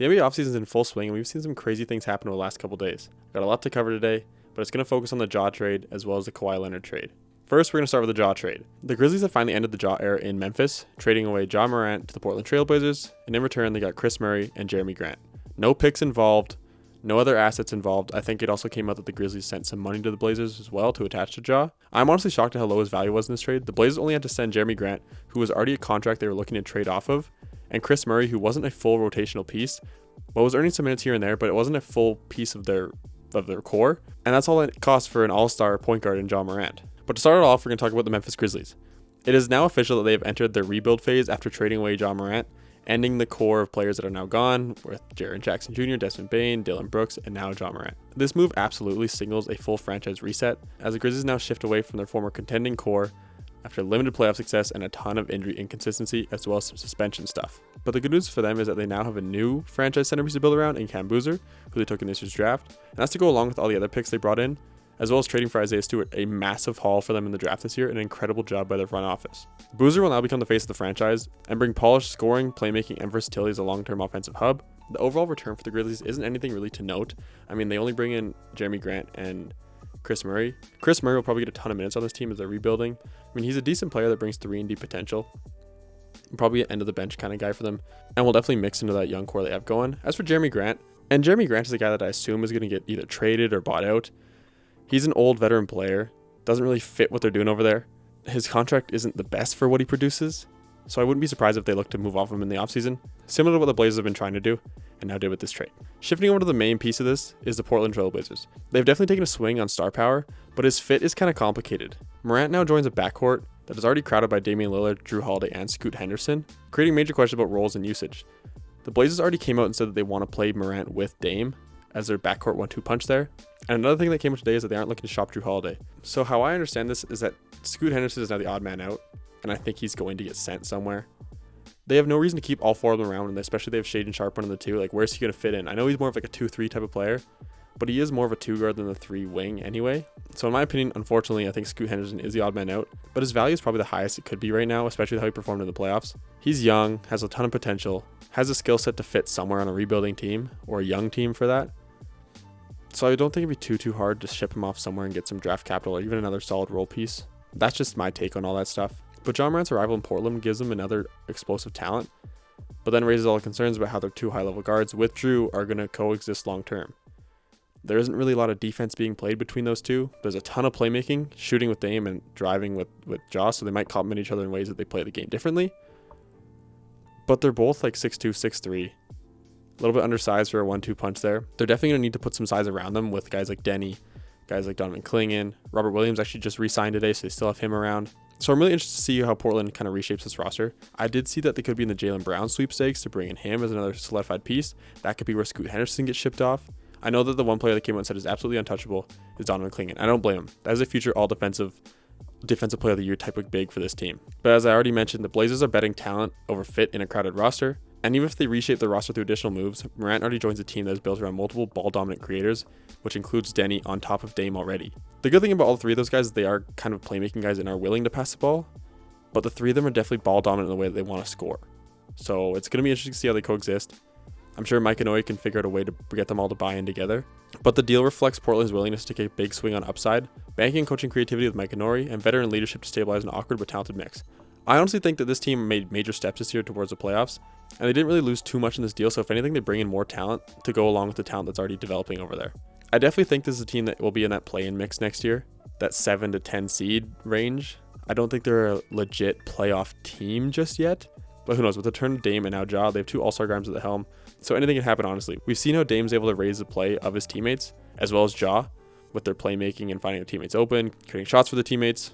The NBA offseason is in full swing, and we've seen some crazy things happen over the last couple days. Got a lot to cover today, but it's going to focus on the Ja trade as well as the Kawhi Leonard trade. First, we're going to start with the Ja trade. The Grizzlies have finally ended the Ja era in Memphis, trading away Ja Morant to the Portland Trail Blazers, and in return, they got Chris Murray and Jeremy Grant. No picks involved, no other assets involved. I think it also came out that the Grizzlies sent some money to the Blazers as well to attach to Ja. I'm honestly shocked at how low his value was in this trade. The Blazers only had to send Jeremy Grant, who was already a contract they were looking to trade off of, and Chris Murray, who wasn't a full rotational piece, but was earning some minutes here and there, but it wasn't a full piece of their core. And that's all it costs for an all-star point guard in Ja Morant. But to start it off, we're going to talk about the Memphis Grizzlies. It is now official that they have entered their rebuild phase after trading away Ja Morant, ending the core of players that are now gone with Jaren Jackson Jr., Desmond Bane, Dillon Brooks, and now Ja Morant. This move absolutely signals a full franchise reset, as the Grizzlies now shift away from their former contending core after limited playoff success and a ton of injury inconsistency as well as some suspension stuff. But the good news for them is that they now have a new franchise centerpiece to build around in Cam Boozer, who they took in this year's draft, and that's to go along with all the other picks they brought in, as well as trading for Isaiah Stewart, a massive haul for them in the draft this year, and an incredible job by their front office. Boozer will now become the face of the franchise and bring polished scoring, playmaking, and versatility as a long-term offensive hub. The overall return for the Grizzlies isn't anything really to note. I mean, they only bring in Jeremy Grant and Chris Murray. Chris Murray will probably get a ton of minutes on this team as they're rebuilding. I mean, he's a decent player that brings 3-and-D potential. Probably an end-of-the-bench kind of guy for them, and will definitely mix into that young core they have going. As for Jeremy Grant, and Jeremy Grant is a guy that I assume is going to get either traded or bought out. He's an old veteran player, doesn't really fit what they're doing over there. His contract isn't the best for what he produces, so I wouldn't be surprised if they look to move off him in the offseason, similar to what the Blazers have been trying to do, and now did with this trade. Shifting over to the main piece of this is the Portland Trail Blazers. They've definitely taken a swing on star power, but his fit is kind of complicated. Morant now joins a backcourt that is already crowded by Damian Lillard, Jrue Holiday, and Scoot Henderson, creating major questions about roles and usage. The Blazers already came out and said that they want to play Morant with Dame as their backcourt 1-2 punch there. And another thing that came out today is that they aren't looking to shop Jrue Holiday. So how I understand this is that Scoot Henderson is now the odd man out, and I think he's going to get sent somewhere. They have no reason to keep all four of them around, and especially they have Shaedon Sharpe one of the two. Like, where's he going to fit in? I know he's more of like a 2-3 type of player, but he is more of a 2 guard than the 3 wing anyway. So in my opinion, unfortunately, I think Scoot Henderson is the odd man out, but his value is probably the highest it could be right now, especially how he performed in the playoffs. He's young, has a ton of potential, has a skill set to fit somewhere on a rebuilding team or a young team for that. So I don't think it'd be too hard to ship him off somewhere and get some draft capital or even another solid role piece. That's just my take on all that stuff. But Ja Morant's arrival in Portland gives them another explosive talent, but then raises all the concerns about how their 2 high-level guards with Jrue are going to coexist long-term. There isn't really a lot of defense being played between those two. There's a ton of playmaking, shooting with Dame and driving with Ja, so they might complement each other in ways that they play the game differently. But they're both like 6'2", 6'3", a little bit undersized for a 1-2 punch there. They're definitely going to need to put some size around them with guys like Denny, guys like Donovan Clingan. Robert Williams actually just re-signed today, so they still have him around. So I'm really interested to see how Portland kind of reshapes this roster. I did see that they could be in the Jaylen Brown sweepstakes to bring in him as another solidified piece. That could be where Scoot Henderson gets shipped off. I know that the one player that came out and said is absolutely untouchable is Donovan Clingan. I don't blame him. That is a future all-defensive player of the year type of big for this team. But as I already mentioned, the Blazers are betting talent over fit in a crowded roster. And even if they reshape the roster through additional moves, Morant already joins a team that is built around multiple ball-dominant creators, which includes Denny on top of Dame already. The good thing about all 3 of those guys is they are kind of playmaking guys and are willing to pass the ball, but the 3 of them are definitely ball-dominant in the way that they want to score. So it's going to be interesting to see how they coexist. I'm sure Mike Inouye can figure out a way to get them all to buy in together. But the deal reflects Portland's willingness to take a big swing on upside, banking and coaching creativity with Mike Inouye, and veteran leadership to stabilize an awkward but talented mix. I honestly think that this team made major steps this year towards the playoffs, and they didn't really lose too much in this deal, so if anything, they bring in more talent to go along with the talent that's already developing over there. I definitely think this is a team that will be in that play-in mix next year, that 7 to 10 seed range. I don't think they're a legit playoff team just yet, but who knows, with the turn of Dame and now Ja, they have 2 all-star guards at the helm, so anything can happen honestly. We've seen how Dame's able to raise the play of his teammates, as well as Ja, with their playmaking and finding their teammates open, creating shots for the teammates.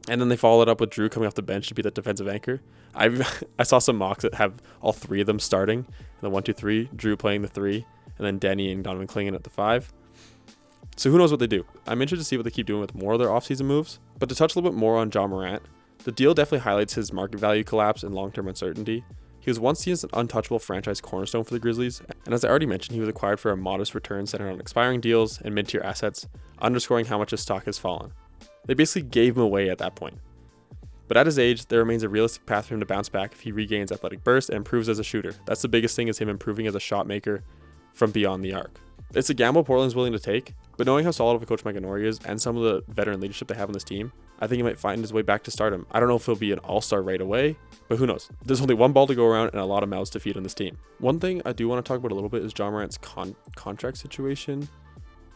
And then they followed up with Jrue coming off the bench to be that defensive anchor. I saw some mocks that have all 3 of them starting in the 1-2-3, Jrue playing the 3, and then Denny and Donovan Clingan at the 5. So who knows what they do. I'm interested to see what they keep doing with more of their offseason moves. But to touch a little bit more on Ja Morant, the deal definitely highlights his market value collapse and long-term uncertainty. He was once seen as an untouchable franchise cornerstone for the Grizzlies, and as I already mentioned, he was acquired for a modest return centered on expiring deals and mid-tier assets, underscoring how much his stock has fallen. They basically gave him away at that point. But at his age, there remains a realistic path for him to bounce back if he regains athletic burst and improves as a shooter. That's the biggest thing, is him improving as a shot maker from beyond the arc. It's a gamble Portland's willing to take, but knowing how solid of a coach Mike Norrie is and some of the veteran leadership they have on this team, I think he might find his way back to stardom. I don't know if he'll be an all-star right away, but who knows? There's only one ball to go around and a lot of mouths to feed on this team. One thing I do want to talk about a little bit is Ja Morant's contract situation.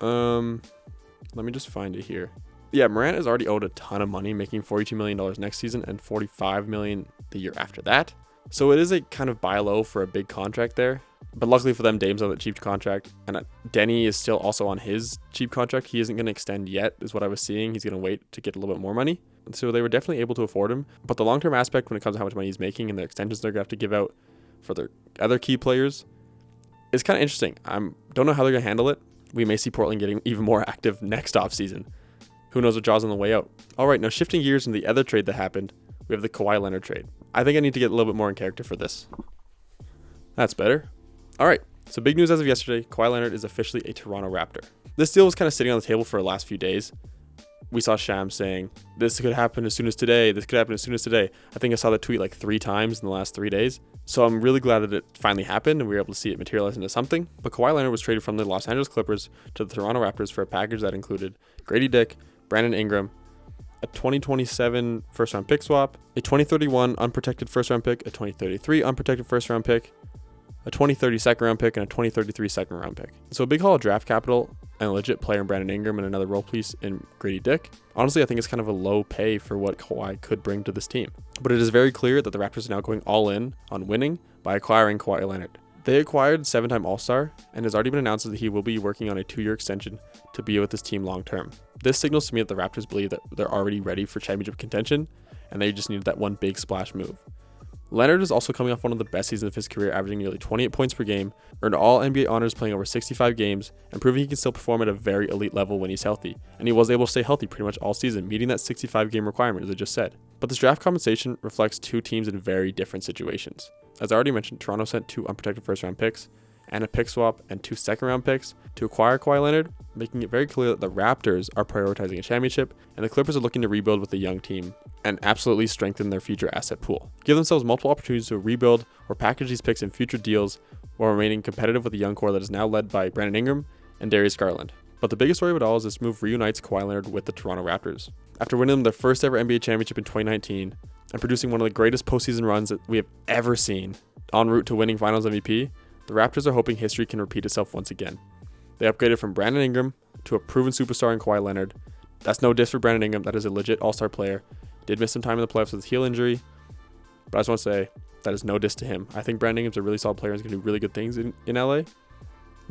Let me just find it here. Yeah, Morant is already owed a ton of money, making $42 million next season and $45 million the year after that. So it is a kind of buy low for a big contract there. But luckily for them, Dame's on that cheap contract, and Denny is still also on his cheap contract. He isn't going to extend yet, is what I was seeing. He's going to wait to get a little bit more money. And so they were definitely able to afford him. But the long-term aspect when it comes to how much money he's making and the extensions they're going to have to give out for their other key players is kind of interesting. I don't know how they're going to handle it. We may see Portland getting even more active next offseason. Who knows what Ja's on the way out. All right, now shifting gears into the other trade that happened, we have the Kawhi Leonard trade. I think I need to get a little bit more in character for this. That's better. All right, so big news as of yesterday, Kawhi Leonard is officially a Toronto Raptor. This deal was kind of sitting on the table for the last few days. We saw Shams saying, this could happen as soon as today, this could happen as soon as today. I think I saw that tweet like 3 times in the last 3 days. So I'm really glad that it finally happened and we were able to see it materialize into something. But Kawhi Leonard was traded from the Los Angeles Clippers to the Toronto Raptors for a package that included Grady Dick, Brandon Ingram, a 2027 first-round pick swap, a 2031 unprotected first-round pick, a 2033 unprotected first-round pick, a 2030 second-round pick, and a 2033 second-round pick. So a big haul of draft capital and a legit player in Brandon Ingram and another role piece in Grady Dick. Honestly, I think it's kind of a low pay for what Kawhi could bring to this team. But it is very clear that the Raptors are now going all in on winning by acquiring Kawhi Leonard. They acquired 7-time All-Star and has already been announced that he will be working on a 2-year extension to be with this team long-term. This signals to me that the Raptors believe that they're already ready for championship contention and they just needed that one big splash move. Leonard is also coming off one of the best seasons of his career, averaging nearly 28 points per game, earned all NBA honors playing over 65 games, and proving he can still perform at a very elite level when he's healthy. And he was able to stay healthy pretty much all season, meeting that 65 game requirement as I just said. But this draft compensation reflects 2 teams in very different situations. As I already mentioned, Toronto sent 2 unprotected first-round picks and a pick swap and 2 second-round picks to acquire Kawhi Leonard, making it very clear that the Raptors are prioritizing a championship and the Clippers are looking to rebuild with a young team and absolutely strengthen their future asset pool. Give themselves multiple opportunities to rebuild or package these picks in future deals while remaining competitive with a young core that is now led by Brandon Ingram and Darius Garland. But the biggest story of it all is this move reunites Kawhi Leonard with the Toronto Raptors. After winning their first ever NBA championship in 2019 and producing one of the greatest postseason runs that we have ever seen, en route to winning Finals MVP, the Raptors are hoping history can repeat itself once again. They upgraded from Brandon Ingram to a proven superstar in Kawhi Leonard. That's no diss for Brandon Ingram, that is a legit all-star player. Did miss some time in the playoffs with his heel injury, but I just want to say that is no diss to him. I think Brandon Ingram's a really solid player and is going to do really good things in LA.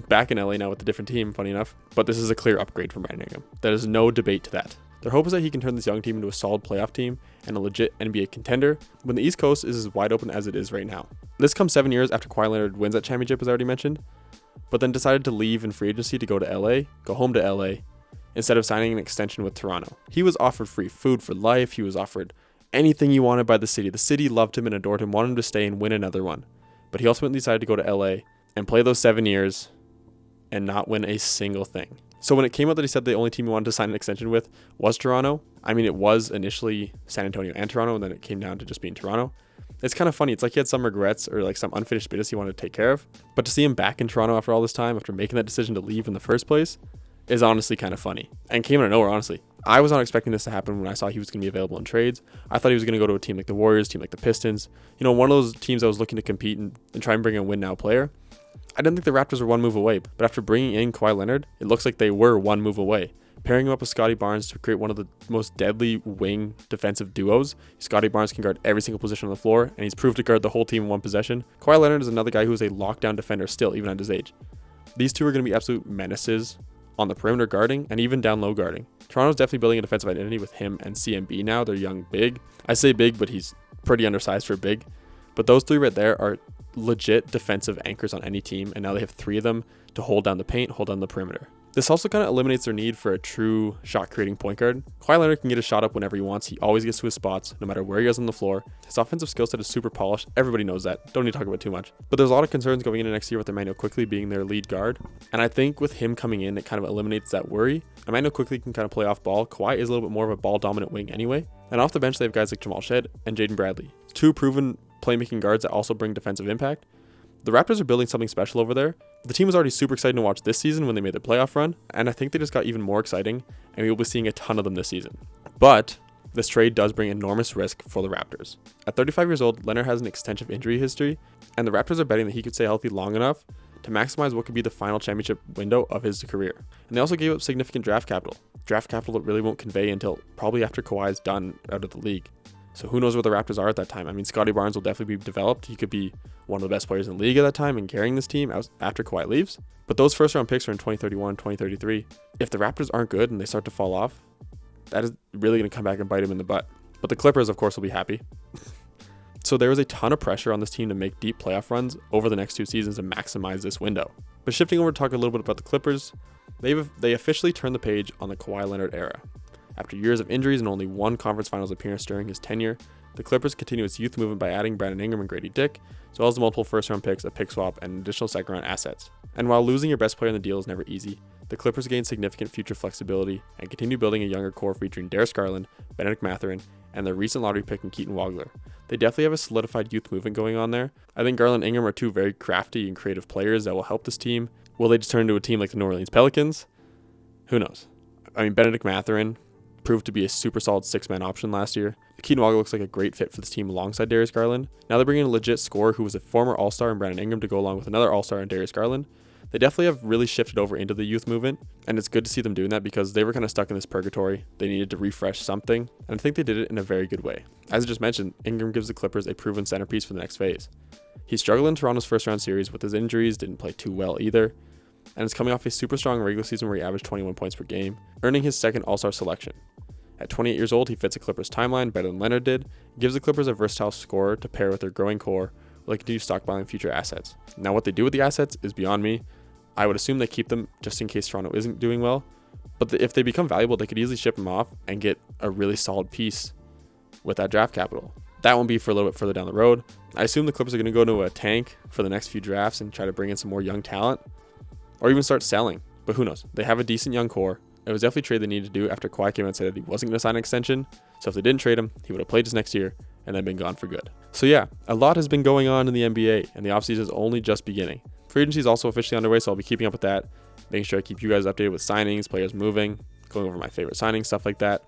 Back in LA now with a different team, funny enough, but this is a clear upgrade from Brandon Ingram. There is no debate to that. Their hope is that he can turn this young team into a solid playoff team and a legit NBA contender when the East Coast is as wide open as it is right now. This comes 7 years after Kawhi Leonard wins that championship, as I already mentioned, but then decided to leave in free agency to go home to LA, instead of signing an extension with Toronto. He was offered free food for life. He was offered anything he wanted by the city. The city loved him and adored him, wanted him to stay and win another one. But he ultimately decided to go to LA and play those 7 years and not win a single thing. So when it came out that he said the only team he wanted to sign an extension with was Toronto, I mean, it was initially San Antonio and Toronto, and then it came down to just being Toronto. It's kind of funny. It's like he had some regrets or like some unfinished business he wanted to take care of. But to see him back in Toronto after all this time, after making that decision to leave in the first place, is honestly kind of funny. And came out of nowhere, honestly. I was not expecting this to happen when I saw he was going to be available in trades. I thought he was going to go to a team like the Warriors, team like the Pistons. You know, one of those teams that was looking to compete and try and bring a win-now player. I didn't think the Raptors were one move away, but after bringing in Kawhi Leonard, it looks like they were one move away. Pairing him up with Scottie Barnes to create one of the most deadly wing defensive duos. Scottie Barnes can guard every single position on the floor, and he's proved to guard the whole team in one possession. Kawhi Leonard is another guy who is a lockdown defender still, even at his age. These two are going to be absolute menaces on the perimeter guarding and even down low guarding. Toronto's definitely building a defensive identity with him and CMB now. They're young big. I say big, but he's pretty undersized for big. But those 3 right there are legit defensive anchors on any team, and now they have 3 of them to hold down the paint, hold down the perimeter. This also kind of eliminates their need for a true shot-creating point guard. Kawhi Leonard can get a shot up whenever he wants. He always gets to his spots, no matter where he is on the floor. His offensive skill set is super polished. Everybody knows that. Don't need to talk about it too much. But there's a lot of concerns going into next year with Immanuel Quickley being their lead guard. And I think with him coming in, it kind of eliminates that worry. Immanuel Quickley can kind of play off ball. Kawhi is a little bit more of a ball-dominant wing anyway. And off the bench, they have guys like Jamal Shead and Jaden Bradley. Two proven playmaking guards that also bring defensive impact. The Raptors are building something special over there. The team was already super excited to watch this season when they made their playoff run, and I think they just got even more exciting, and we will be seeing a ton of them this season. But this trade does bring enormous risk for the Raptors. At 35 years old, Leonard has an extensive injury history, and the Raptors are betting that he could stay healthy long enough to maximize what could be the final championship window of his career. And they also gave up significant draft capital that really won't convey until probably after Kawhi's done out of the league. So who knows where the Raptors are at that time. I mean, Scotty Barnes will definitely be developed. He could be one of the best players in the league at that time and carrying this team after Kawhi leaves. But those first round picks are in 2031, 2033. If the Raptors aren't good and they start to fall off, that is really going to come back and bite them in the butt. But the Clippers, of course, will be happy. So there is a ton of pressure on this team to make deep playoff runs over the next 2 seasons to maximize this window. But shifting over to talk a little bit about the Clippers, they officially turned the page on the Kawhi Leonard era. After years of injuries and only one conference finals appearance during his tenure, the Clippers continue its youth movement by adding Brandon Ingram and Grady Dick, as well as the multiple first-round picks, a pick swap, and additional second-round assets. And while losing your best player in the deal is never easy, the Clippers gain significant future flexibility and continue building a younger core featuring Darius Garland, Benedict Mathurin, and their recent lottery pick in Keaton Wagler. They definitely have a solidified youth movement going on there. I think Garland and Ingram are two very crafty and creative players that will help this team. Will they just turn into a team like the New Orleans Pelicans? Who knows? I mean, Benedict Mathurin proved to be a super solid 6-man option last year. Keaton Wagler looks like a great fit for this team alongside Darius Garland. Now they're bringing in a legit scorer who was a former All-Star in Brandon Ingram to go along with another All-Star in Darius Garland. They definitely have really shifted over into the youth movement, and it's good to see them doing that because they were kind of stuck in this purgatory. They needed to refresh something, and I think they did it in a very good way. As I just mentioned, Ingram gives the Clippers a proven centerpiece for the next phase. He struggled in Toronto's first-round series with his injuries, didn't play too well either, and is coming off a super strong regular season where he averaged 21 points per game, earning his second All-Star selection. At 28 years old, he fits a Clippers timeline better than Leonard did, gives the Clippers a versatile scorer to pair with their growing core, while they continue stockpiling future assets. Now what they do with the assets is beyond me. I would assume they keep them just in case Toronto isn't doing well, but if they become valuable, they could easily ship them off and get a really solid piece with that draft capital. That won't be for a little bit further down the road. I assume the Clippers are going to go into a tank for the next few drafts and try to bring in some more young talent, or even start selling, but who knows? They have a decent young core. It was definitely a trade they needed to do after Kawhi came out and said that he wasn't going to sign an extension. So if they didn't trade him, he would have played his next year and then been gone for good. So yeah, a lot has been going on in the NBA, and the offseason is only just beginning. Free agency is also officially underway, so I'll be keeping up with that, making sure I keep you guys updated with signings, players moving, going over my favorite signings, stuff like that.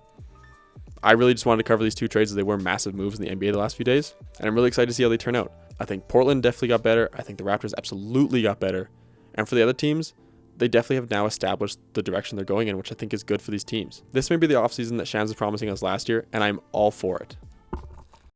I really just wanted to cover these 2 trades as they were massive moves in the NBA the last few days, and I'm really excited to see how they turn out. I think Portland definitely got better. I think the Raptors absolutely got better. And for the other teams, they definitely have now established the direction they're going in, which I think is good for these teams. This may be the offseason that Shams was promising us last year, and I'm all for it.